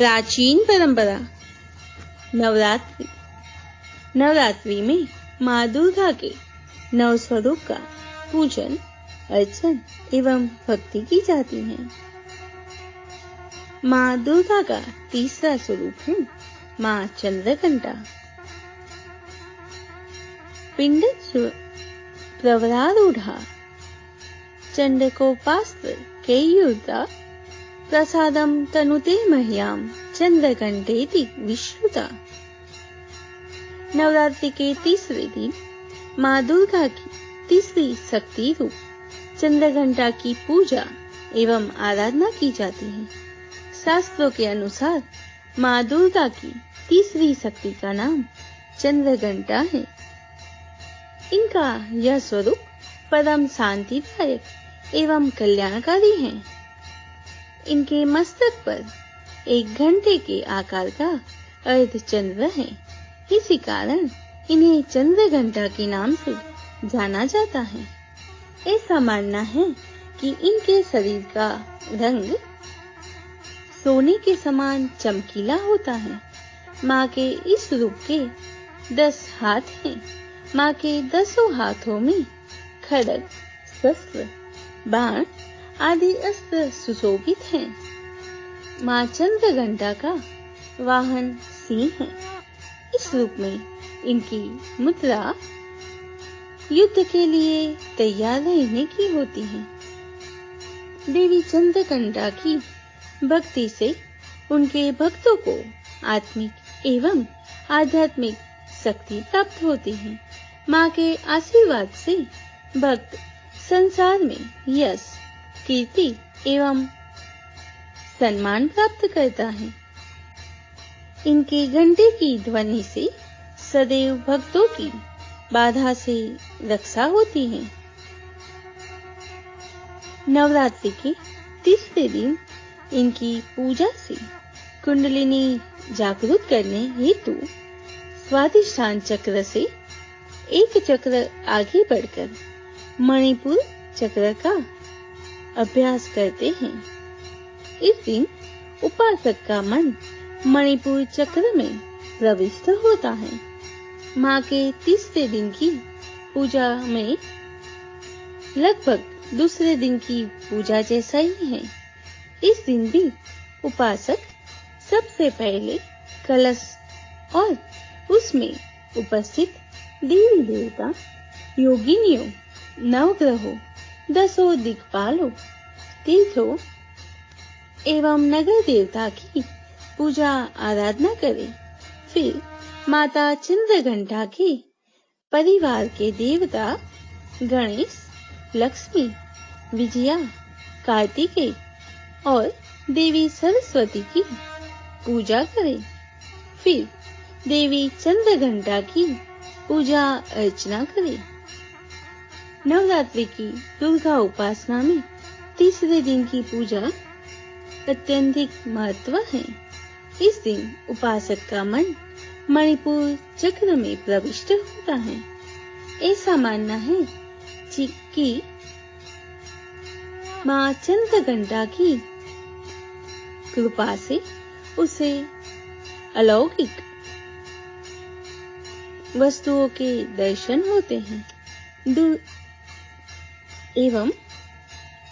प्राचीन परंपरा। नवरात्रि। नवरात्रि में माँ दुर्गा के नव स्वरूप का पूजन अर्चन एवं भक्ति की जाती है। माँ दुर्गा का तीसरा स्वरूप है माँ चंद्रघंटा। पिंड प्रवरारूढ़ा चंडकोपास्त्र केयूर्ता प्रसादम तनुते मह्याम चंद्रघंटेति विश्रुता। नवरात्रि के तीसरे दिन माँ दुर्गा की तीसरी शक्ति रूप चंद्रघंटा की पूजा एवं आराधना की जाती है। शास्त्रों के अनुसार माँ दुर्गा की तीसरी शक्ति का नाम चंद्रघंटा है। इनका यह स्वरूप परम शांतिदायक एवं कल्याणकारी है। इनके मस्तक पर एक घंटे के आकार का अर्धचंद्र है। इसी कारण इन्हें चंद्रघंटा के नाम से जाना जाता है। ऐसा मानना है कि इनके शरीर का रंग सोने के समान चमकीला होता है। माँ के इस रूप के 10 हाथ हैं। माँ के 10 हाथों में खड्ग, शस्त्र, बाण आदि अस्त्र सुशोभित हैं। माँ चंद्रघंटा का वाहन सिंह है। इस रूप में इनकी मुद्रा युद्ध के लिए तैयार रहने की होती है। देवी चंद्रघंटा की भक्ति से उनके भक्तों को आत्मिक एवं आध्यात्मिक शक्ति प्राप्त होती है। माँ के आशीर्वाद से भक्त संसार में यश, कीर्ति एवं सम्मान प्राप्त करता है। इनके घंटे की ध्वनि से सदैव भक्तों की बाधा से रक्षा होती है। नवरात्रि के तीसरे दिन इनकी पूजा से कुंडलिनी जागृत करने हेतु स्वाधिष्ठान चक्र से एक चक्र आगे बढ़कर मणिपुर चक्र का अभ्यास करते हैं। इस दिन उपासक का मन मणिपुर चक्र में प्रविष्ट होता है। माँ के तीसरे दिन की पूजा में लगभग दूसरे दिन की पूजा जैसा ही है। इस दिन भी उपासक सबसे पहले कलश और उसमें उपस्थित देवी देवता, योगिनियों, नवग्रहों, 10 दिक्पालों, तीर्थों एवं नगर देवता की पूजा आराधना करें। फिर माता चंद्रघंटा के परिवार के देवता गणेश, लक्ष्मी, विजया, कार्तिकेय और देवी सरस्वती की पूजा करें। फिर देवी चंद्रघंटा की पूजा अर्चना करें। नवरात्रि की दुर्गा उपासना में तीसरे दिन की पूजा अत्यधिक महत्व है। इस दिन उपासक का मन मणिपुर चक्र में प्रविष्ट होता है। ऐसा मानना है कि माँ चंद्रघंटा की कृपा से उसे अलौकिक वस्तुओं के दर्शन होते हैं एवं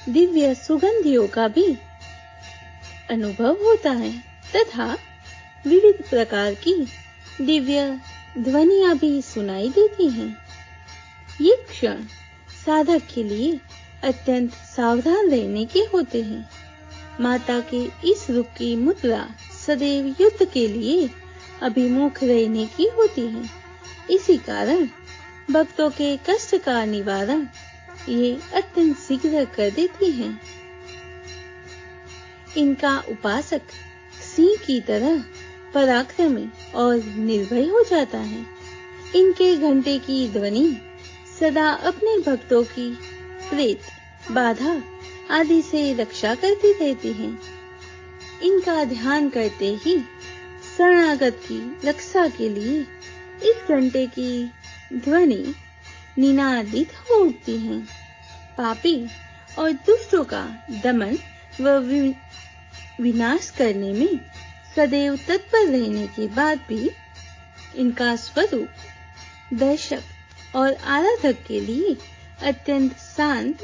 दिव्य सुगंधियों का भी अनुभव होता है तथा विविध प्रकार की दिव्य ध्वनियां भी सुनाई देती हैं। ये क्षण साधक के लिए अत्यंत सावधान रहने के होते हैं। माता के इस रूप की मुद्रा सदैव युद्ध के लिए अभिमुख रहने की होती है। इसी कारण भक्तों के कष्ट का निवारण ये अत्यंत शीघ्र कर देती हैं। इनका उपासक सिंह की तरह पराक्रमी और निर्भय हो जाता है। इनके घंटे की ध्वनि सदा अपने भक्तों की प्रेत, बाधा आदि से रक्षा करती रहती है। इनका ध्यान करते ही शरणागत की रक्षा के लिए इस घंटे की ध्वनि निनादित हो उठती है। पापी और दुष्टों का दमन व विनाश करने में सदैव तत्पर रहने के बाद भी इनका स्वरूप दर्शक और आराधक के लिए अत्यंत शांत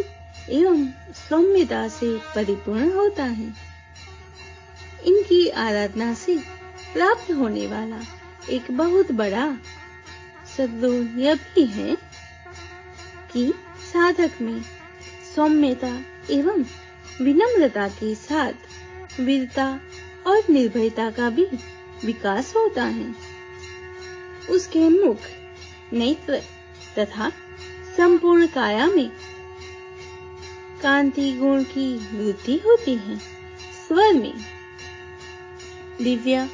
एवं सौम्यता से परिपूर्ण होता है। इनकी आराधना से प्राप्त होने वाला एक बहुत बड़ा सद्गुण यह भी है कि साधक में सौम्यता एवं विनम्रता के साथ वीरता और निर्भयता का भी विकास होता है। उसके मुख, नेत्र तथा संपूर्ण काया में कांति गुण की वृद्धि होती है। स्वर में दिव्य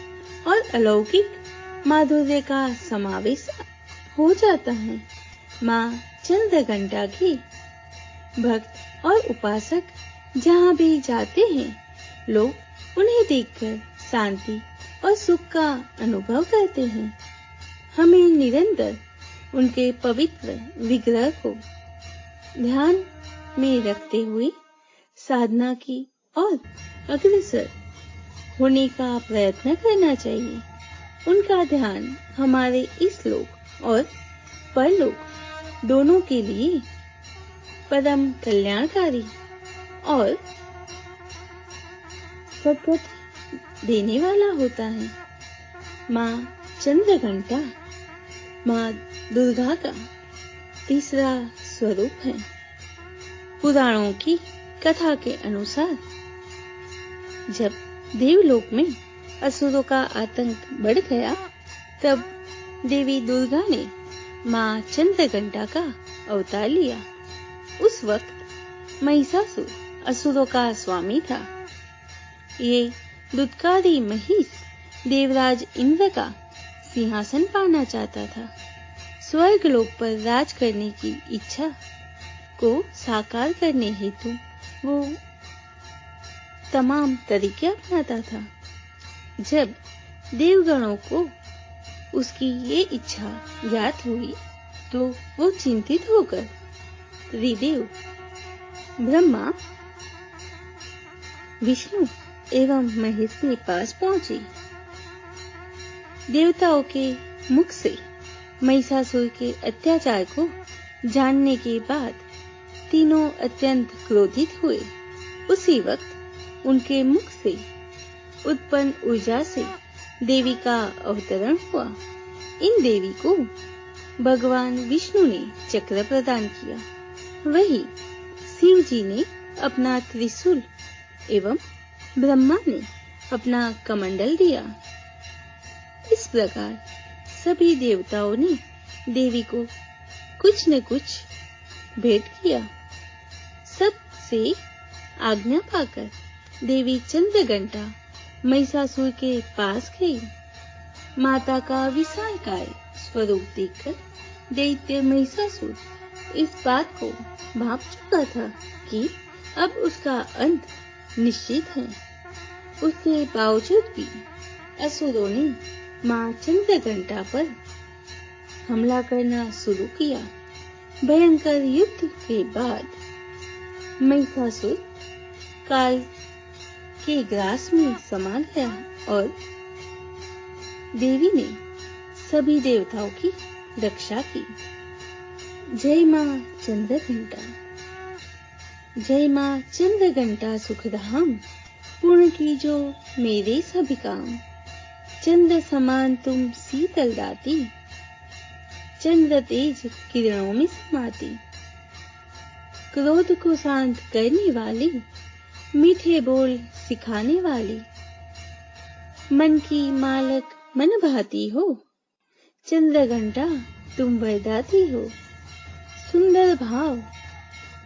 और अलौकिक माधुर्य का समावेश हो जाता है। माँ चंद्रघंटा के भक्त और उपासक जहाँ भी जाते हैं, लोग उन्हें देखकर शांति और सुख का अनुभव करते हैं। हमें निरंतर उनके पवित्र विग्रह को ध्यान में रखते हुए साधना की और अग्रसर होने का प्रयत्न करना चाहिए। उनका ध्यान हमारे इस लोक और परलोक दोनों के लिए परम कल्याणकारी और सद्गति देने वाला होता है। माँ चंद्रघंटा माँ दुर्गा का तीसरा स्वरूप है। पुराणों की कथा के अनुसार जब देवलोक में असुरों का आतंक बढ़ गया, तब देवी दुर्गा ने माँ चंद्रघंटा का अवतार लिया। उस वक्त महिषासुर असुरों का स्वामी था। ये दुत्कारी महिष देवराज इंद्र का सिंहासन पाना चाहता था। स्वर्ग लोक पर राज करने की इच्छा को साकार करने हेतु वो तमाम तरीके अपनाता था। जब देवगणों को उसकी ये इच्छा ज्ञात हुई, तो वो चिंतित होकर त्रिदेव ब्रह्मा, विष्णु एवं महेश के पास पहुंची। देवताओं के मुख से महिषासुर के अत्याचार को जानने के बाद तीनों अत्यंत क्रोधित हुए। उसी वक्त उनके मुख से उत्पन्न ऊर्जा से देवी का अवतरण हुआ। इन देवी को भगवान विष्णु ने चक्र प्रदान किया। वही शिव जी ने अपना त्रिशूल एवं ब्रह्मा ने अपना कमंडल दिया। इस प्रकार सभी देवताओं ने देवी को कुछ न कुछ भेंट किया। सबसे आज्ञा पाकर देवी चंद्रघंटा महिषासुर के पास गई। माता का विशालकाय स्वरूप देखकर दैत्य महिषासुर इस बात को भांप चुका था कि अब उसका अंत निश्चित है। उसके बावजूद भी असुरों ने मां चंद्रघंटा पर हमला करना शुरू किया। भयंकर युद्ध के बाद महिषासुर काल के ग्रास में समा गया और देवी ने सभी देवताओं की रक्षा की। जय मां चंद्रघंटा। जय मां चंद्रघंटा सुखधाम, पूर्ण कीजो मेरे सभी काम। चंद्र समान तुम शीतल दाती, चंद्र तेज किरणों में समाती। क्रोध को शांत करने वाली, मीठे बोल सिखाने वाली, मन की मालक मन भाती हो। चंद्रघंटा तुम वरदाती हो, सुंदर भाव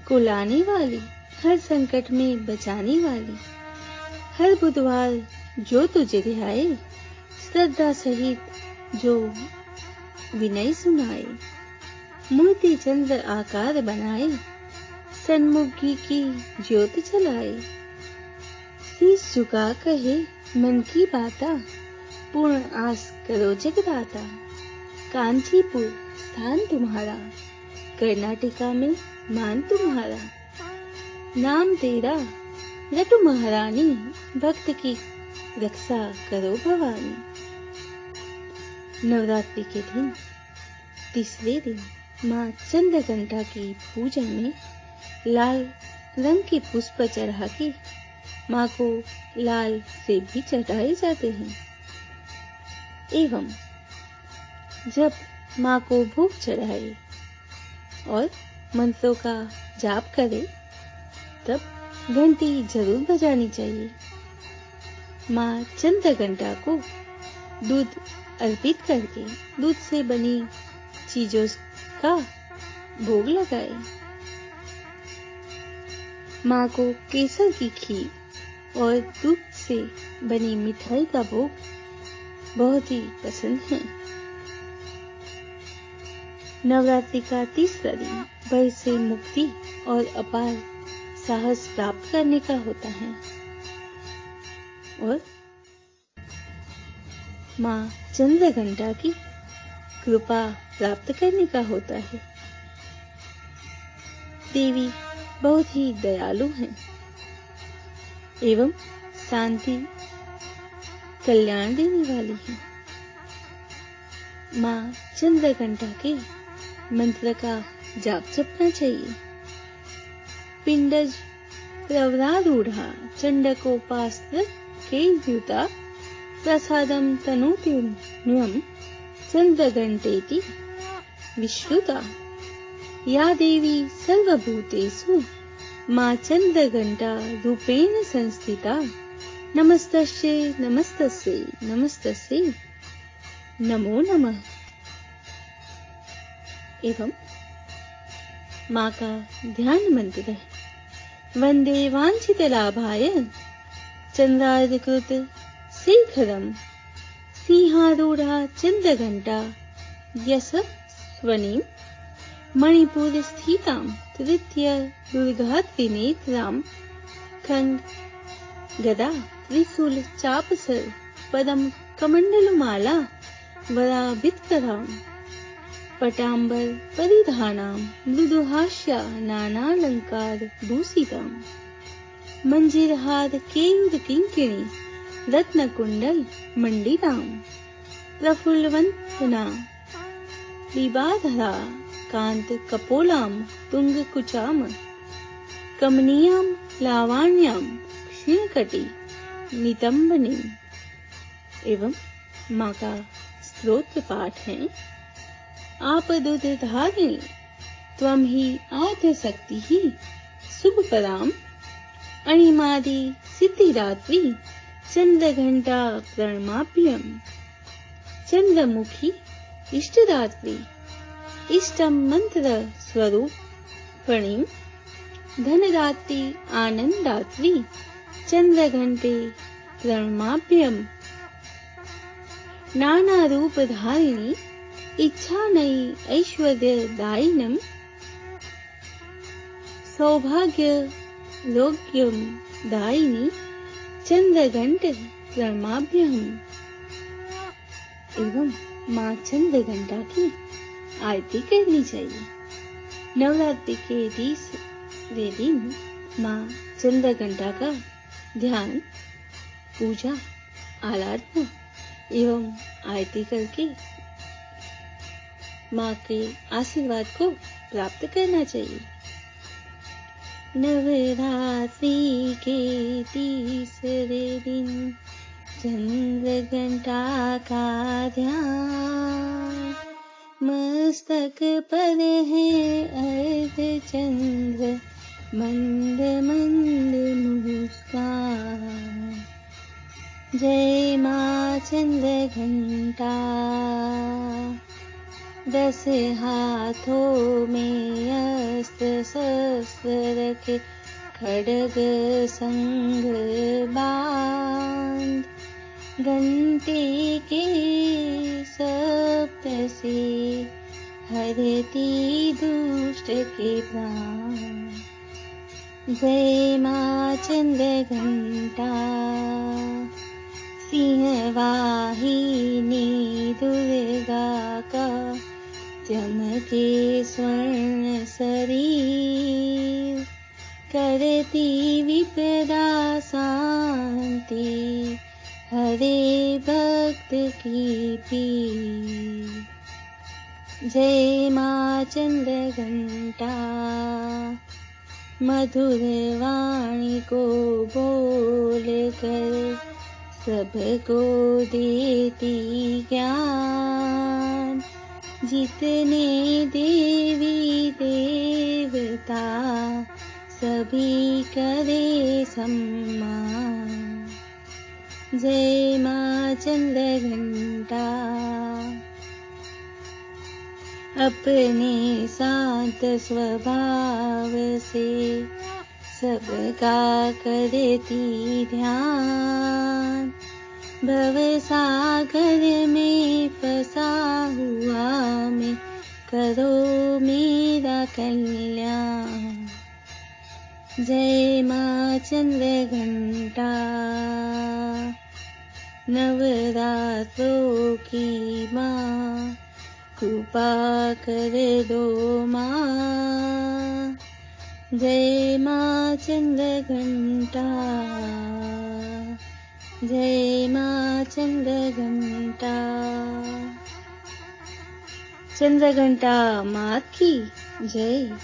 को लाने वाली, हर संकट में बचाने वाली। हर बुधवार जो तुझे ध्याए, श्रद्धा सहित जो विनय सुनाए। मूर्ति चंद्र आकार बनाए, सन्मुख घी की ज्योत जलाए। शीश झुका कहे मन की बाता, पूर्ण आस करो जगदाता। कांचीपुर स्थान तुम्हारा, कर्नाटका में मान तुम्हारा। नाम तेरा लड्डू महारानी, भक्त की रक्षा करो भवानी। नवरात्रि के दिन तीसरे दिन माँ चंद्रघंटा की पूजा में लाल रंग के पुष्प चढ़ा के माँ को लाल सेब भी चढ़ाए जाते हैं एवं जब माँ को भोग चढ़ाए और मंत्रों का जाप करे तब घंटी जरूर बजानी चाहिए। माँ चंद्रघंटा को दूध अर्पित करके दूध से बनी चीजों का भोग लगाए। माँ को केसर की खीर और दूध से बनी मिठाई का भोग बहुत ही पसंद है। नवरात्रि का तीसरा दिन भय से मुक्ति और अपार साहस प्राप्त करने का होता है और माँ चंद्रघंटा की कृपा प्राप्त करने का होता है। देवी बहुत ही दयालु हैं एवं शांति कल्याण देने वाली है। माँ चंद्रघंटा के मंत्र का जाप जपना चाहिए। पिंडज प्रवरारूढ़ा चंडकोपास्त्र केयुता प्रसादम तनोत्युम्यम चंद्रघंटेति विश्रुता। या देवी सर्वभूतेषु माँ चंद्रघंटा रूपेण संस्थिता। नमस्तस्यै नमस्तस्यै नमस्तस्यै नमो नमः। एवं माँ का ध्यान मंत्र है। वंदे वांछित लाभाय चंद्रार्धकृत शेखरम सिंहारूढ़ा चंद्रघंटा यशस्वनीं मणिपुर स्थितां तृतीय दुर्गा त्रिनेत्रां खंड गदा त्रिशूल चापसर पदम कमंडलमाला वराभित्करां पटांबर परिधानां मृदुहास्या नानालंकार भूषितां मंजीरहार केयूर किंकिणी रत्नकुंडल मंडितां प्रफुल्लवंतना विबाधरा कांत कपोलां तुंगकुचाम कमनीयां लावाण्यां क्षीणकटी नितंबनीं। एवं माँ का स्तोत्र पाठ है। आपदुद्धारिणी त्वं हि आद्यशक्ति ही शुभपरां अणिमादि सिद्धिदात्री चंद्रघंटा प्रणमाभ्यं। चंद्रमुखी इष्टदात्री इष्टम मंत्र स्वरूपिणीं धनदात्री आनंदात्री चंद्रघंटे प्रणमाभ्यं। नाना रूप धारिणी इच्छा नई ऐश्वर्यदायिनं सौभाग्य योग्यम दायिनी चंद्रघंट प्रणमाभ्यं। एवं माँ चंद्रघंटा की आरती करनी चाहिए। नवरात्रि के तीसरे दिन माँ चंद्रघंटा का ध्यान पूजा आराधना एवं आरती करके माँ के आशीर्वाद को प्राप्त करना चाहिए। नवरात्रि के तीसरे दिन चंद्रघंटा का ध्यान मस्तक पर है अर्ध चंद्र मंद मंद मुस्कान। जय माँ चंद्रघंटा। 10 हाथों में अस्त्र शस्त्र रखे खड्ग संग बांध घंटे के शब्द से हरती दुष्ट के प्राण। जय माँ चंद्रघंटा। सिंहवाहिनी दुर्गा का चमके स्वर्ण शरीर करती विपदा शांति भक्त की पीर। जय माँ चंद्रघंटा मधुर वाणी को बोल कर सबको देती ज्ञान। जितने देवी देवता सभी करे सम्मान। जय माँ चंद्रघंटा। अपने शांत स्वभाव से सबका करती ध्यान। भव सागर में फंसा हुआ मैं, करो मेरा कल्याण। जय माँ चंद्रघंटा। नवरात्रों की माँ कृपा कर दो माँ। जय माँ चंद्रघंटा। जय माँ चंद्रघंटा। चंद्रघंटा मात की जय।